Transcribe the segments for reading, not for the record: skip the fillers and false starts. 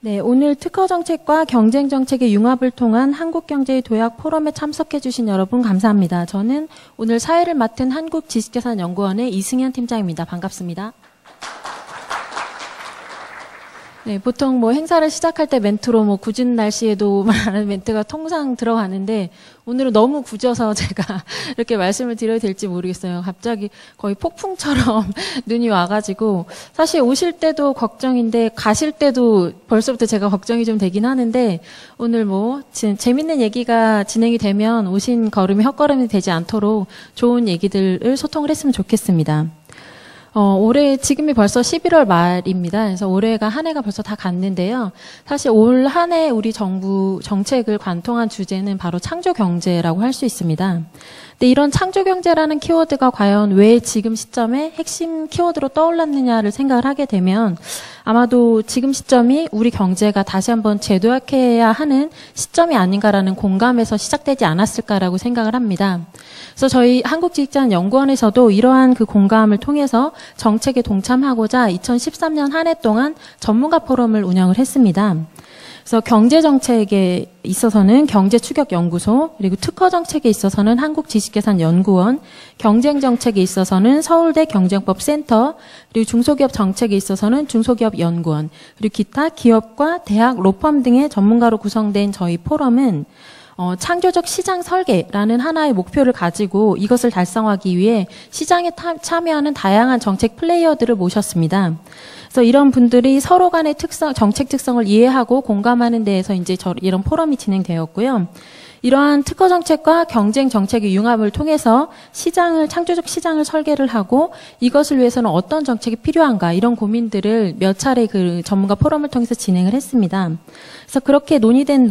네, 오늘 특허 정책과 경쟁 정책의 융합을 통한 한국 경제의 도약 포럼에 참석해 주신 여러분 감사합니다. 저는 오늘 사회를 맡은 한국지식재산연구원의 이승현 팀장입니다. 반갑습니다. 네, 보통 뭐 행사를 시작할 때 멘트로 뭐 굳은 날씨에도 말하는 멘트가 통상 들어가는데 오늘은 너무 굳어서 제가 이렇게 말씀을 드려야 될지 모르겠어요. 갑자기 거의 폭풍처럼 눈이 와가지고 사실 오실 때도 걱정인데 가실 때도 벌써부터 제가 걱정이 좀 되긴 하는데 오늘 뭐 재밌는 얘기가 진행이 되면 오신 걸음이 헛걸음이 되지 않도록 좋은 얘기들을 소통을 했으면 좋겠습니다. 올해 지금이 벌써 11월 말입니다. 그래서 올해가 한 해가 벌써 다 갔는데요. 사실 올 한 해 우리 정부 정책을 관통한 주제는 바로 창조 경제라고 할 수 있습니다. 근데 이런 창조 경제라는 키워드가 과연 왜 지금 시점에 핵심 키워드로 떠올랐느냐를 생각을 하게 되면 아마도 지금 시점이 우리 경제가 다시 한번 재도약해야 하는 시점이 아닌가라는 공감에서 시작되지 않았을까라고 생각을 합니다. 그래서 저희 한국지식재산연구원에서도 이러한 그 공감을 통해서 정책에 동참하고자 2013년 한 해 동안 전문가 포럼을 운영을 했습니다. 그래서 경제정책에 있어서는 경제추격연구소, 그리고 특허정책에 있어서는 한국지식재산연구원, 경쟁정책에 있어서는 서울대 경쟁법센터, 그리고 중소기업 정책에 있어서는 중소기업연구원, 그리고 기타 기업과 대학, 로펌 등의 전문가로 구성된 저희 포럼은 창조적 시장 설계라는 하나의 목표를 가지고 이것을 달성하기 위해 시장에 참여하는 다양한 정책 플레이어들을 모셨습니다. 그래서 이런 분들이 서로 간의 정책 특성을 이해하고 공감하는 데에서 이제 이런 포럼이 진행되었고요. 이러한 특허 정책과 경쟁 정책의 융합을 통해서 창조적 시장을 설계를 하고 이것을 위해서는 어떤 정책이 필요한가 이런 고민들을 몇 차례 그 전문가 포럼을 통해서 진행을 했습니다. 그래서 그렇게 논의된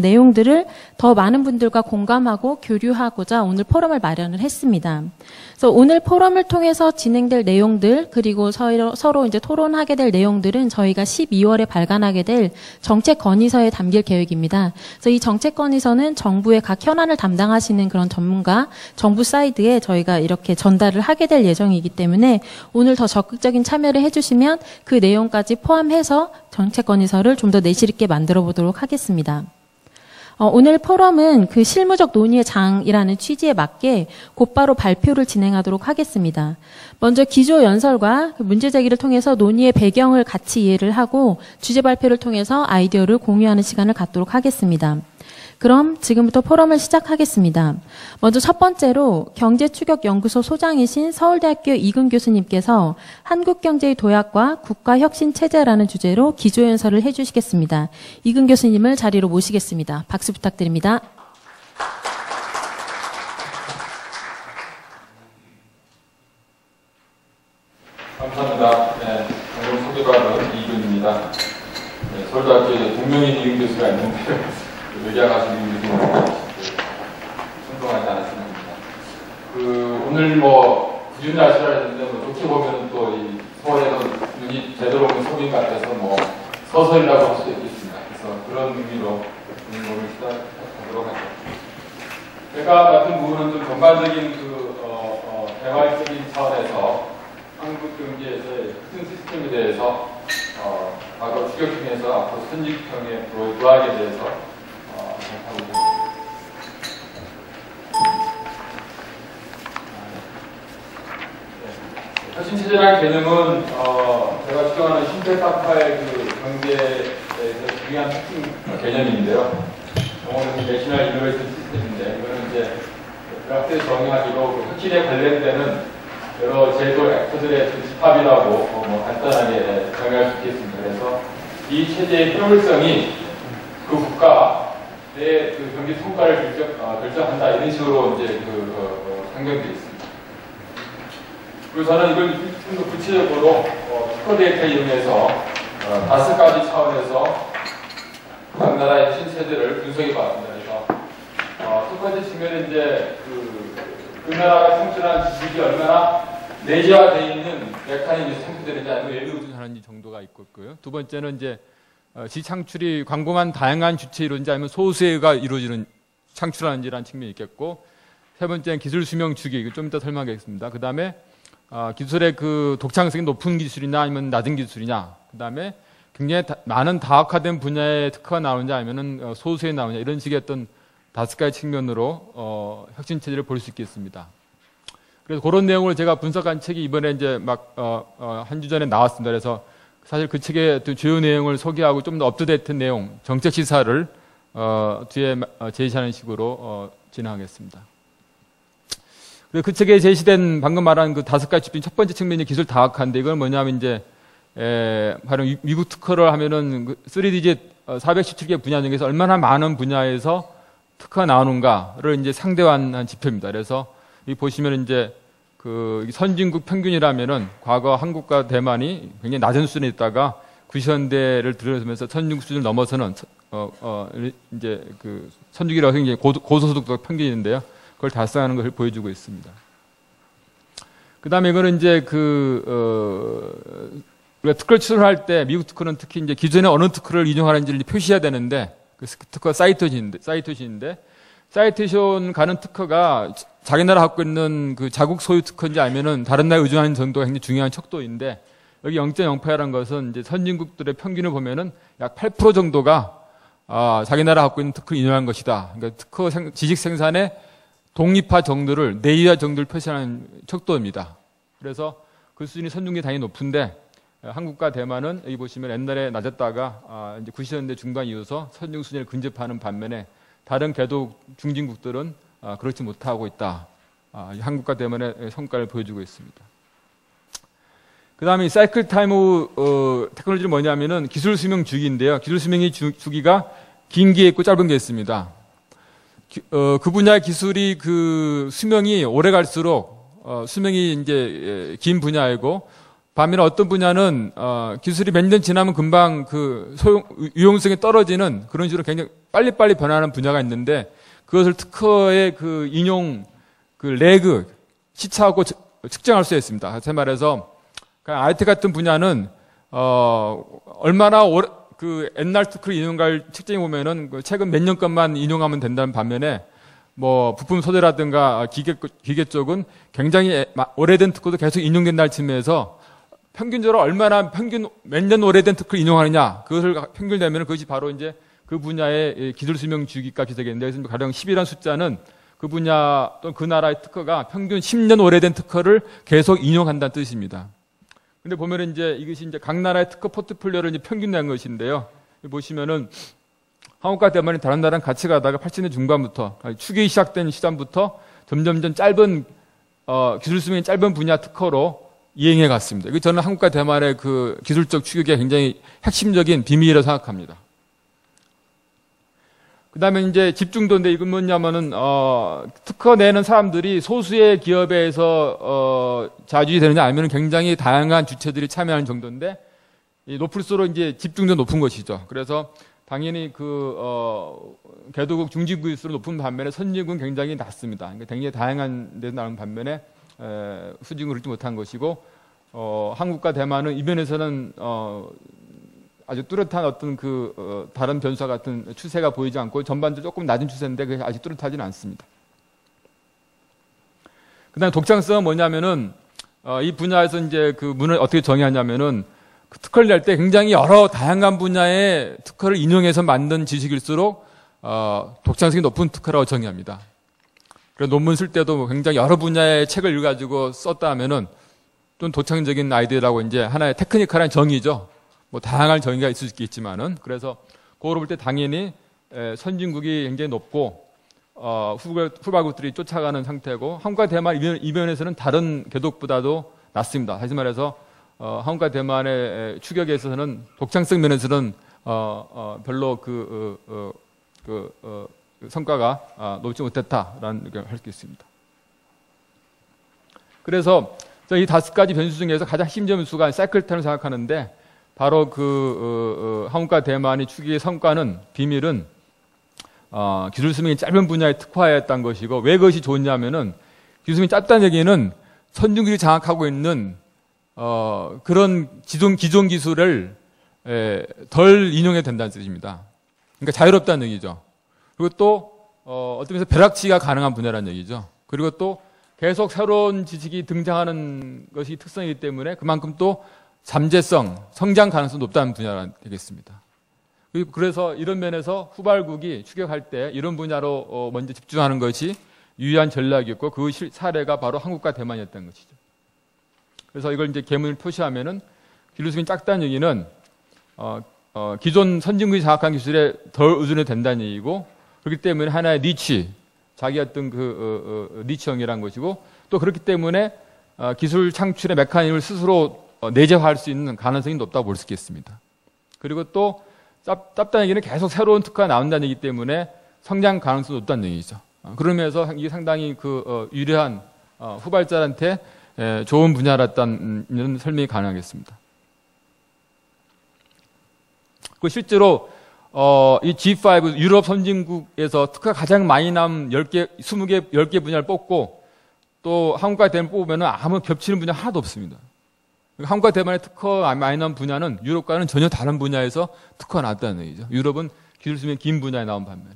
내용들을 더 많은 분들과 공감하고 교류하고자 오늘 포럼을 마련을 했습니다. 그래서 오늘 포럼을 통해서 진행될 내용들 그리고 서로 이제 토론하게 될 내용들은 저희가 12월에 발간하게 될 정책 건의서에 담길 계획입니다. 그래서 이 정책 건의서는 정부의 각 현안을 담당하시는 그런 전문가, 정부 사이드에 저희가 이렇게 전달을 하게 될 예정이기 때문에 오늘 더 적극적인 참여를 해주시면 그 내용까지 포함해서 정책 건의서를 좀 더 내실 있게 만들어 보도록 하겠습니다. 오늘 포럼은 그 실무적 논의의 장이라는 취지에 맞게 곧바로 발표를 진행하도록 하겠습니다. 먼저 기조 연설과 문제 제기를 통해서 논의의 배경을 같이 이해를 하고 주제 발표를 통해서 아이디어를 공유하는 시간을 갖도록 하겠습니다. 그럼 지금부터 포럼을 시작하겠습니다. 먼저 첫 번째로 경제추격연구소 소장이신 서울대학교 이근 교수님께서 한국경제의 도약과 국가혁신체제라는 주제로 기조연설을 해주시겠습니다. 이근 교수님을 자리로 모시겠습니다. 박수 부탁드립니다. 감사합니다. 네, 오늘 소개받은 이근입니다. 네, 서울대학교에 동명인 이근 교수가 있는데요. 의장하시는 분들이 순종하지 않았으면 합니다. 오늘 뭐 굳은 날씨라 했는데 좋게 보면 또 이 서울에서 눈이 제대로 오는 소민 같아서 뭐 서설이라고 할 수도 있겠습니다. 그래서 그런 의미로 오늘 시작하도록 하죠. 제가 맡은 부분은 좀 전반적인 대화적인 차원에서 한국 경제에서의 큰 시스템에 대해서 과거 추격 중에서 앞으로 선직형에 도약에 대해서 혁신체제라는 개념은 제가 추정하는 신택학파의 그 경제에서 중요한 핵심 개념인데요. 영어는 내셔널 이노베이션 시스템인데 이거는 이제 대학교에서 정의하기로 그 혁신에 관련되는 여러 제도 액터들의 그 집합이라고 간단하게 정의할 수 있겠습니다. 그래서 이 체제의 효율성이 그 국가의 그 경제 성과를 결정한다 이런 식으로 이제 상정되어 있습니다. 그리고 저는 이걸 좀 더 구체적으로 특허 데이터 이용해서 5가지 차원에서 각 나라의 혁신 체제를 분석해 봤습니다. 그래서 첫 번째 측면은 이제 그 나라가 창출한 지식이 얼마나 내재화되어 있는 메커니즘이 창출되는지 아니면 외부 하는지 정도가 있고요. 두 번째는 이제 지창출이 광범한 다양한 주체에 이루어지는지 아니면 소수가 이루어지는 창출하는지라는 측면이 있겠고, 세 번째는 기술 수명 주기, 이거 좀 이따 설명하겠습니다. 그 다음에 기술의 그 독창성이 높은 기술이냐 아니면 낮은 기술이냐, 그 다음에 굉장히 많은 다학화된 분야의 특허가 나오느냐 아니면은 소수에 나오느냐 이런 식의 어떤 5가지 측면으로 혁신 체제를 볼 수 있겠습니다. 그래서 그런 내용을 제가 분석한 책이 이번에 이제 막 한 주 전에 나왔습니다. 그래서 사실 그 책의 주요 내용을 소개하고 좀 더 업데이트된 내용, 정책 시사를 뒤에 제시하는 식으로 진행하겠습니다. 그래서 그 책에 제시된 방금 말한 그 5가지 집중 첫 번째 측면이 기술 다학화인데 이건 뭐냐면 이제 바로 미국 특허를 하면은 3DG 417개 분야 중에서 얼마나 많은 분야에서 특허가 나오는가를 이제 상대화한 지표입니다. 그래서 이 보시면 이제 그 선진국 평균이라면은 과거 한국과 대만이 굉장히 낮은 수준에 있다가 90년대를 들어서면서 선진국 수준을 넘어서는 이제 그 선진국이라고 굉장히 고소득도 평균인데요. 그걸 달성하는 것을 보여주고 있습니다. 그 다음에 이거는 이제 우리가 특허를 추천할 때 미국 특허는 특히 이제 기존에 어느 특허를 인용하는지를 표시해야 되는데 그 특허 사이테이션인데 사이테이션 가는 특허가 자기 나라 갖고 있는 그 자국 소유 특허인지 아니면은 다른 나라에 의존하는 정도가 굉장히 중요한 척도인데 여기 0.08이라는 것은 이제 선진국들의 평균을 보면은 약 8% 정도가 자기 나라 갖고 있는 특허를 인용한 것이다. 그러니까 특허 지식 생산의 독립화 정도를 내유화 정도를 표시하는 척도입니다. 그래서 그 수준이 선진국이 당연히 높은데 한국과 대만은 여기 보시면 옛날에 낮았다가 이제 90년대 중반 이후서 선진국 수준을 근접하는 반면에 다른 개도 중진국들은 그렇지 못하고 있다. 한국과 대만의 성과를 보여주고 있습니다. 그 다음에 사이클 타임 오브 테크놀로지는 뭐냐면은 기술 수명 주기인데요. 기술 수명의 주기가 긴 게 있고 짧은 게 있습니다. 그 분야의 기술이 그 수명이 오래 갈수록 수명이 이제 긴 분야이고 반면에 어떤 분야는 기술이 몇 년 지나면 금방 그 유용성이 떨어지는 그런 식으로 굉장히 빨리빨리 변하는 분야가 있는데 그것을 특허의 그 인용 그 레그 시차하고 측정할 수 있습니다. 다시 말해서 IT 같은 분야는 얼마나 오래 그 옛날 특허를 인용할 측정해 보면은 최근 몇 년 것만 인용하면 된다는 반면에 뭐 부품 소재라든가 기계 쪽은 굉장히 오래된 특허도 계속 인용된다는 측면에서 평균적으로 얼마나 몇 년 오래된 특허를 인용하느냐 그것을 평균 내면 그것이 바로 이제 그 분야의 기술 수명 주기값이 되겠는데 그래서 가령 10이라는 숫자는 그 분야 또는 그 나라의 특허가 평균 10년 오래된 특허를 계속 인용한다는 뜻입니다. 근데 보면은 이제 이것이 이제 각 나라의 특허 포트폴리오를 이제 평균 낸 것인데요. 보시면은 한국과 대만이 다른 나라랑 같이 가다가 80년대 중반부터 추격이 시작된 시점부터 점점점 짧은 기술 수명이 짧은 분야 특허로 이행해 갔습니다. 이거 저는 한국과 대만의 그 기술적 추격의 굉장히 핵심적인 비밀이라고 생각합니다. 그 다음에 이제 집중도인데 이건 뭐냐면은, 특허 내는 사람들이 소수의 기업에서, 자주이 되느냐 아니면 굉장히 다양한 주체들이 참여하는 정도인데, 높을수록 이제 집중도 높은 것이죠. 그래서 당연히 개도국 중진국일수록 높은 반면에 선진국은 굉장히 낮습니다. 그러니까 굉장히 다양한 데서 나오는 반면에, 수준을 그렇지 못한 것이고, 한국과 대만은 이 면에서는, 아주 뚜렷한 어떤 다른 변수와 같은 추세가 보이지 않고 전반적으로 조금 낮은 추세인데 그게 아직 뚜렷하지는 않습니다. 그 다음에 독창성은 뭐냐면은, 이 분야에서 이제 그 문을 어떻게 정의하냐면은, 그 특허를 낼 때 굉장히 여러 다양한 분야의 특허를 인용해서 만든 지식일수록, 독창성이 높은 특허라고 정의합니다. 그래서 논문 쓸 때도 굉장히 여러 분야의 책을 읽어가지고 썼다 하면은, 좀 독창적인 아이디어라고 이제 하나의 테크니컬한 정의죠. 뭐 다양한 정의가 있을 수 있겠지만은 그래서 그거로 볼 때 당연히 선진국이 굉장히 높고 후발국들이 쫓아가는 상태고 한국과 대만 이 면에서는 다른 개독보다도 낮습니다. 다시 말해서 한국과 대만의 추격에 있어서는 독창성 면에서는 별로 성과가 높지 못했다라는 의견을 할 수 있습니다. 그래서 이 5가지 변수 중에서 가장 핵심 변수가 사이클 타임을 생각하는데 바로 한국과 대만이 추기의 성과는 비밀은 기술 수명이 짧은 분야에 특화했다는 것이고 왜 그것이 좋냐면은 기술 수명이 짧다는 얘기는 선진국이 장악하고 있는 그런 기존 기술을 덜 인용해도 된다는 뜻입니다. 그러니까 자유롭다는 얘기죠. 그리고 또 어떤 면에서 벼락치기가 가능한 분야라는 얘기죠. 그리고 또 계속 새로운 지식이 등장하는 것이 특성이기 때문에 그만큼 또 잠재성, 성장 가능성이 높다는 분야가 되겠습니다. 그래서 이런 면에서 후발국이 추격할 때 이런 분야로 먼저 집중하는 것이 유리한 전략이었고 그 사례가 바로 한국과 대만이었던 것이죠. 그래서 이걸 이제 계문을 표시하면은 기술수명이 작다는 얘기는 기존 선진국이 장악한 기술에 덜 의존이 된다는 얘기고, 그렇기 때문에 하나의 니치, 자기 어떤 니치형이라는 것이고, 또 그렇기 때문에 기술 창출의 메커니즘을 스스로 내재화할 수 있는 가능성이 높다고 볼 수 있겠습니다. 그리고 또 짧다는 얘기는 계속 새로운 특허가 나온다는 얘기 때문에 성장 가능성이 높다는 얘기죠. 그러면서 이게 상당히 유리한 후발자한테 좋은 분야였다는 설명이 가능하겠습니다. 그 실제로 이 G5 유럽 선진국에서 특허가 가장 많이 남은 10개 분야를 뽑고 또 한국과 대만 뽑으면 아무 겹치는 분야 하나도 없습니다. 한국과 대만의 특허가 많이 나온 분야는 유럽과는 전혀 다른 분야에서 특허가 나왔다는 얘기죠. 유럽은 기술수명이 긴 분야에 나온 반면에.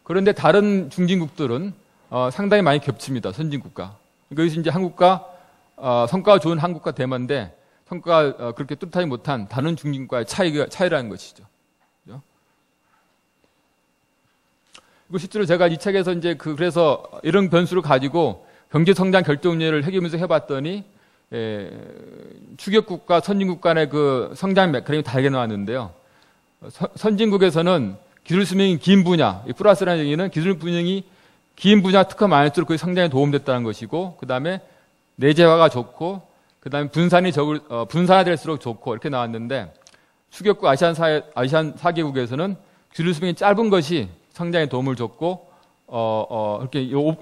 그런데 다른 중진국들은 상당히 많이 겹칩니다. 선진국과. 그래서 이제 한국과 성과가 좋은 한국과 대만인데 성과가 그렇게 뚜렷하지 못한 다른 중진국과의 차이라는 것이죠. 그리고 실제로 제가 이 책에서 이제 그래서 이런 변수를 가지고 경제 성장 결정률을 해결하면서 해봤더니 추격국과 선진국 간의 그 성장 메커니즘이 다르게 나왔는데요. 선진국에서는 기술 수명이 긴 분야, 이 플러스라는 얘기는 기술 수명이 긴 분야 특허 많을수록 그 성장에 도움됐다는 것이고, 그 다음에 내재화가 좋고, 그 다음에 분산화될수록 좋고 이렇게 나왔는데, 추격국 아시안 4개국에서는 기술 수명이 짧은 것이 성장에 도움을 줬고, 이렇게 요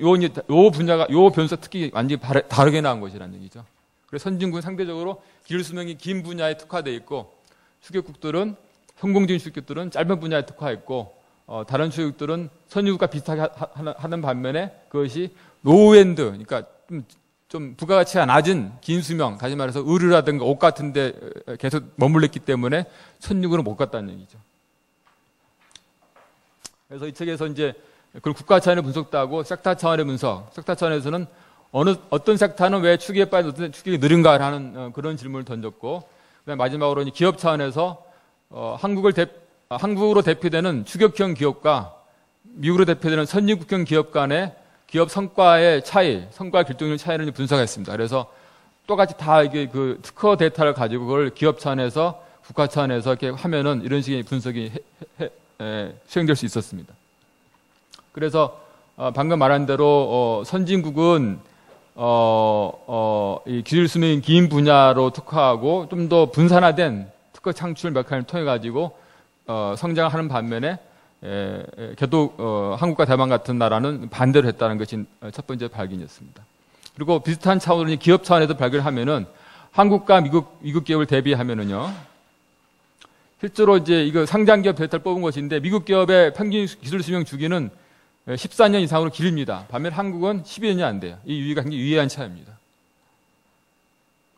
분야가, 요 변수가 특히 완전히 다르게 나온 것이라는 얘기죠. 그래서 선진국은 상대적으로 기술 수명이 긴 분야에 특화되어 있고, 추격국들은 성공적인 추격국들은 짧은 분야에 특화했고, 다른 추격국들은 선진국과 비슷하게 하는 반면에 그것이 로우엔드, 그러니까 좀 부가가치가 낮은 긴 수명, 다시 말해서 의류라든가 옷 같은데 계속 머물렀기 때문에 선진국으로 못 갔다는 얘기죠. 그래서 이 책에서 이제 그걸 국가 차원의 분석도 하고 섹터 차원의 분석, 섹터 차원에서는 어떤 섹터는 왜 추격에 빠져 어떤 추격이 느린가 하는 그런 질문을 던졌고, 그다음에 마지막으로 기업 차원에서 한국으로 대표되는 추격형 기업과 미국으로 대표되는 선진국형 기업 간의 기업 성과의 차이, 성과 결정률 차이를 분석했습니다. 그래서 똑같이 다 이게 그 특허 데이터를 가지고 그걸 기업 차원에서 국가 차원에서 이렇게 하면은 이런 식의 분석이 수행될 수 있었습니다. 그래서 방금 말한 대로 선진국은 이 기술 수명이 긴 분야로 특화하고 좀 더 분산화된 특허 창출 메커니즘을 통해 가지고 성장하는 반면에 한국과 대만 같은 나라는 반대로 했다는 것이 첫 번째 발견이었습니다. 그리고 비슷한 차원으로 기업 차원에서 발견하면은 한국과 미국 기업을 대비하면은요, 실제로 이제 이거 상장 기업 데이터를 뽑은 것인데 미국 기업의 평균 기술 수명 주기는 14년 이상으로 길입니다. 반면 한국은 12년이 안 돼요. 이 유의가 굉장히 유의한 차이입니다.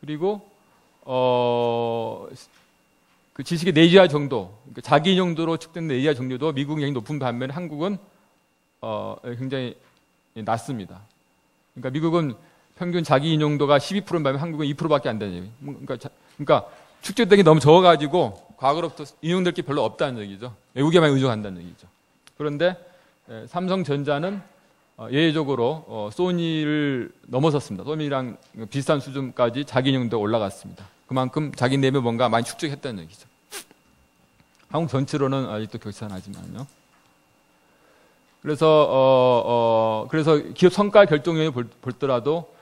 그리고 그 지식의 내재화 정도, 그러니까 자기 인용도로 측정된 내재화 정도도 미국은 굉장히 높은 반면에 한국은 굉장히 낮습니다. 그러니까 미국은 평균 자기 인용도가 12%인 반면 한국은 2%밖에 안 되는 얘기예요. 그러니까 축적된 게 너무 적어가지고 과거로부터 인용될 게 별로 없다는 얘기죠. 외국에만 의존한다는 얘기죠. 그런데 삼성전자는 예외적으로 소니를 넘어섰습니다. 소니랑 비슷한 수준까지 자기 인용도가 올라갔습니다. 그만큼 자기 내면 뭔가 많이 축적했다는 얘기죠. 한국 전체로는 아직도 결산하지만요. 그래서 기업 성과 결정률을 볼더라도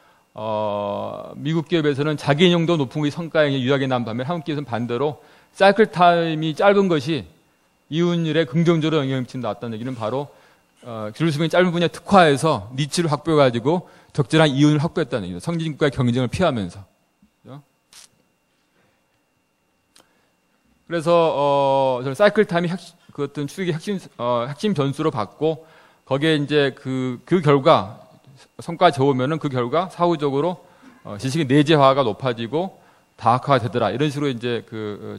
미국 기업에서는 자기 인용도 높은 것이 성과에 유리하게 나온 반면 한국 기업에서는 반대로 사이클 타임이 짧은 것이 이윤율에 긍정적으로 영향을 미친다 왔다는 얘기는 바로 기술 수명이 짧은 분야 특화해서 니치를 확보해가지고 적절한 이윤을 확보했다는 얘기죠. 선진국과의 경쟁을 피하면서. 그래서 저는 사이클 타임이 그 어떤 추격의 핵심 변수로 봤고, 거기에 이제 그 결과 성과가 좋으면은 그 결과 사후적으로 지식의 내재화가 높아지고 다학화가 되더라, 이런 식으로 이제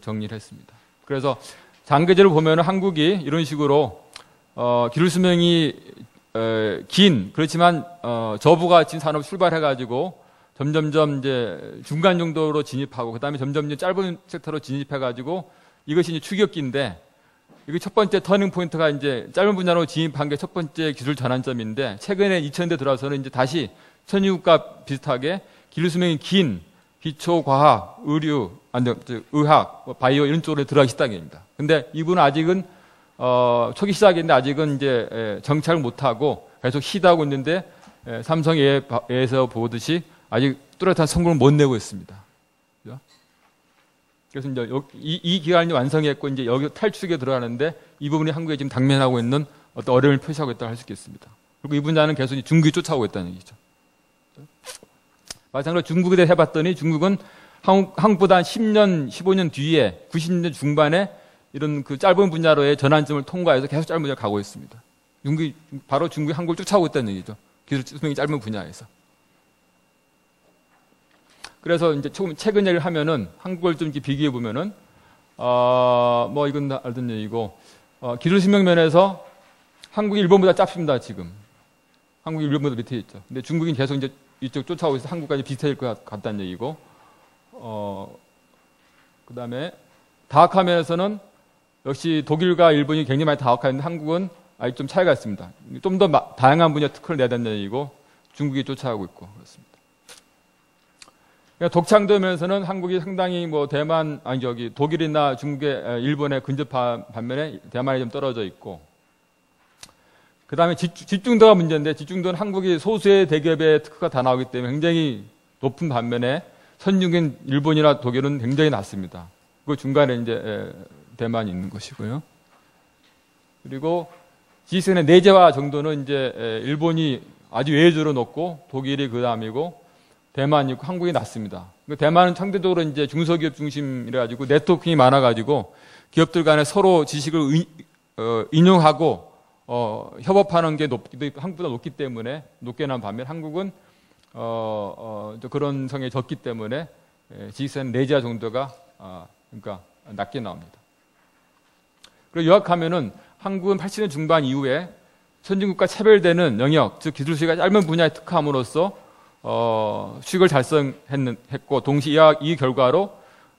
정리를 했습니다. 그래서 장기적으로 보면은 한국이 이런 식으로 기술 수명이 긴, 그렇지만 저부가진 산업 출발해가지고 점점점 이제 중간 정도로 진입하고 그다음에 점점 짧은 섹터로 진입해가지고 이것이 이제 추격기인데 이게 첫 번째 터닝 포인트가 이제 짧은 분야로 진입한 게 첫 번째 기술 전환점인데 최근에 2000년대 들어서는 이제 다시 선진국과 비슷하게 기술 수명이 긴 기초 과학, 의류, 의학, 바이오 이런 쪽으로 들어가기 시작입니다. 근데 이분은 아직은 초기 시작인데 아직은 이제 정착을 못하고 계속 시도하고 있는데 삼성에서 보듯이 아직 뚜렷한 성공을 못 내고 있습니다. 그래서 이제 이 기간이 완성했고 이제 여기 탈출에 들어가는데 이 부분이 한국에 지금 당면하고 있는 어떤 어려움을 표시하고 있다고 할 수 있겠습니다. 그리고 이 분야는 계속 중국이 쫓아오고 있다는 얘기죠. 마찬가지로 중국에 대해 해봤더니 중국은 한국보다 한 10년, 15년 뒤에 90년대 중반에 이런 그 짧은 분야로의 전환점을 통과해서 계속 짧은 분야로 가고 있습니다. 바로 중국이 한국을 쫓아오고 있다는 얘기죠. 기술 수명이 짧은 분야에서. 그래서 이제 최근 얘기를 하면은 한국을 좀 비교해 보면은 뭐 이건 다 알던 얘기고 기술 수명 면에서 한국이 일본보다 짧습니다 지금. 한국이 일본보다 밑에 있죠. 근데 중국이 계속 이제 이쪽 쫓아오고 있어 한국까지 비슷해질 것 같다는 얘기고. 그다음에 다학화 면에서는 역시 독일과 일본이 굉장히 많이 다학화했는데 한국은 아직 좀 차이가 있습니다. 좀 더 다양한 분야 특허를 내야 된다는 얘기고 중국이 쫓아가고 있고 그렇습니다. 그러니까 독창도 면에서는 한국이 상당히 뭐 대만 독일이나 중국의 일본에 근접한 반면에 대만이 좀 떨어져 있고 그다음에 집중도가 문제인데 집중도는 한국이 소수의 대기업의 특허가 다 나오기 때문에 굉장히 높은 반면에 선진국인 일본이나 독일은 굉장히 낮습니다. 그 중간에 이제 대만이 있는 것이고요. 그리고 G7의 내재화 정도는 이제 일본이 아주 외주로 높고 독일이 그 다음이고 대만이 있고 한국이 낮습니다. 대만은 상대적으로 이제 중소기업 중심이라 가지고 네트워킹이 많아 가지고 기업들 간에 서로 지식을 인용하고 협업하는 게 한국보다 높기 때문에 높게 난 반면 한국은 그런 성에 적기 때문에 G7 내재화 정도가 그러니까 낮게 나옵니다. 그리고 요약하면은 한국은 80년 중반 이후에 선진국과 차별되는 영역, 즉 기술 수요가 짧은 분야에 특화함으로써 수익을 달성했고 동시에 이 결과로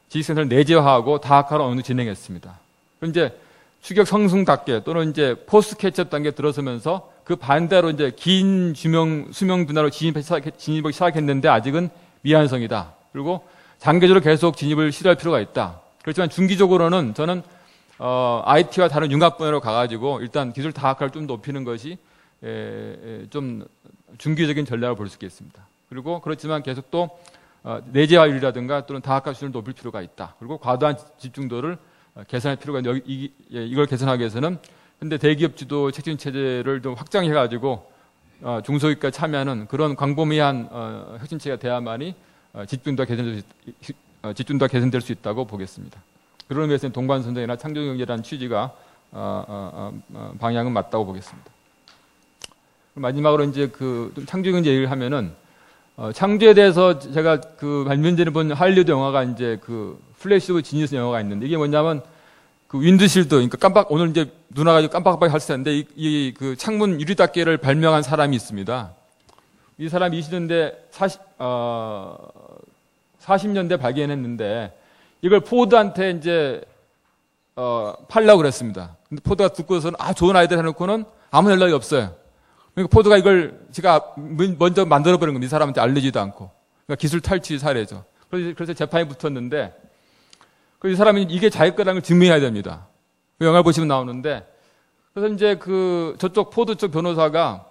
G7을 내재화하고 다학화로 어느 진행했습니다. 그럼 이제 추격 성승답게 또는 이제 포스트 캐치업 단계 들어서면서 그 반대로 이제 긴 수명 분야로 진입을 시작했는데 아직은 미완성이다. 그리고 장기적으로 계속 진입을 시도할 필요가 있다. 그렇지만 중기적으로는 저는 IT와 다른 융합 분야로 가가지고 일단 기술 다학화를 좀 높이는 것이 좀 중기적인 전략을 볼 수 있겠습니다. 그리고 그렇지만 계속 또 내재화율이라든가 또는 다학화 수준을 높일 필요가 있다. 그리고 과도한 집중도를 개선할 필요가 있는데 이걸 개선하기 위해서는 현대 대기업 주도 책임 체제를 좀 확장해가지고 중소기업까지 참여하는 그런 광범위한 혁신체가 돼야만이 집중도가 개선될 수 있다고 보겠습니다. 그런 위해서는 동반선정이나 창조경제라는 취지가 방향은 맞다고 보겠습니다. 마지막으로 이제 그 창조경제 얘기를 하면은 창조에 대해서 제가 그 몇 년 전에 본 할리우드 영화가 이제 그 플래시 오브 지니어스 영화가 있는데 이게 뭐냐면 그 윈드실드 그러니까 오늘 이제 눈 와가지고 깜빡깜빡 할 텐데 이 그 창문 유리 닦개를 발명한 사람이 있습니다. 이 사람이 20년대 40년대 발견했는데 이걸 포드한테 이제 팔려고 그랬습니다. 근데 포드가 듣고서는 좋은 아이디어 해놓고는 아무 연락이 없어요. 그러니까 포드가 이걸 제가 먼저 만들어버린 겁니다. 이 사람한테 알리지도 않고. 그러니까 기술 탈취 사례죠. 그래서 재판이 붙었는데 이 사람이 이게 자기 거라는 걸 증명해야 됩니다. 그 영화를 보시면 나오는데 그래서 이제 저쪽 포드 쪽 변호사가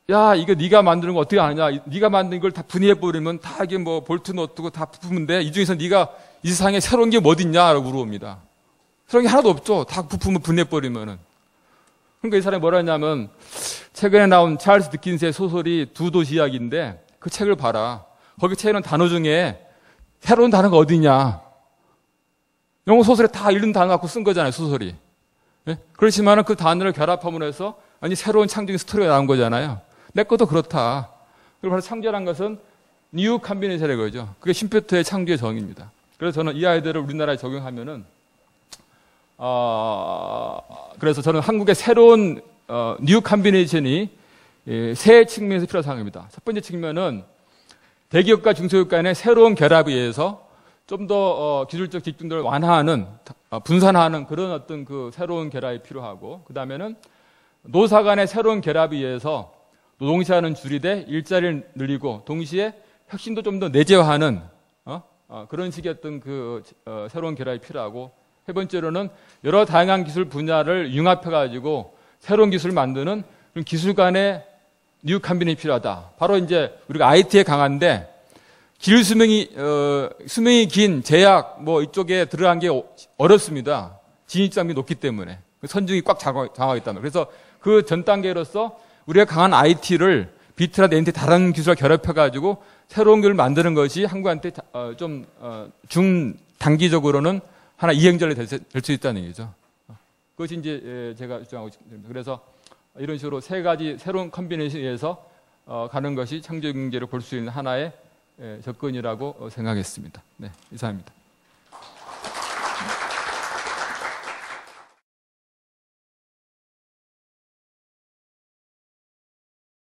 야 이거 네가 만드는 거 어떻게 아느냐? 네가 만든 걸 다 분해해버리면 다 이게 뭐 볼트 너트고 다 부품인데 이 중에서 네가 이 세상에 새로운 게 뭐 있냐라고 물어봅니다. 새로운 게 하나도 없죠. 다 부품을 분해해버리면은. 그러니까 이 사람이 뭐라 했냐면 최근에 나온 찰스 디킨스의 소설이 두 도시 이야기인데 그 책을 봐라. 거기 책에는 단어 중에 새로운 단어가 어디 있냐. 영어 소설에 다 읽는 단어 갖고 쓴 거잖아요. 소설이. 네? 그렇지만 그 단어를 결합함으로 해서 새로운 창조적인 스토리가 나온 거잖아요. 내 것도 그렇다. 그리고 바로 창조란 것은 뉴 컴비네이션이라고 그러죠. 그게 쉼페트의 창조의 정의입니다. 그래서 저는 이 아이들을 우리나라에 적용하면은 그래서 저는 한국의 새로운 뉴 컴비네이션이 세 측면에서 필요하다고 생각합니다. 첫 번째 측면은 대기업과 중소기업 간의 새로운 결합에 의해서 좀 더 기술적 집중도를 완화하는, 분산화하는 그런 어떤 그 새로운 결합이 필요하고, 그 다음에는 노사 간의 새로운 결합에 의해서 노동시간은 줄이되 일자리를 늘리고 동시에 혁신도 좀 더 내재화하는 그런 식의 어떤 그 새로운 결합이 필요하고, 세 번째로는 여러 다양한 기술 분야를 융합해가지고 새로운 기술을 만드는 그런 기술 간의 뉴 컴비네이션이 필요하다. 바로 이제 우리가 IT에 강한데 수명이 긴 제약 뭐 이쪽에 들어간 게 어렵습니다. 진입장벽이 높기 때문에 선중이 꽉 장하고 있다는. 그래서 그 전 단계로서 우리가 강한 IT를 비트라든 NT 다른 기술과 결합해가지고 새로운 걸 만드는 것이 한국한테 좀 중단기적으로는 하나 이행전이 될 수 있다는 얘기죠. 그것이 이제 제가 주장하고 있습니다. 그래서 이런 식으로 세 가지 새로운 컨비네이션에 의해서 가는 것이 창조경제를 볼 수 있는 하나의 접근이라고 생각했습니다. 네, 이상입니다.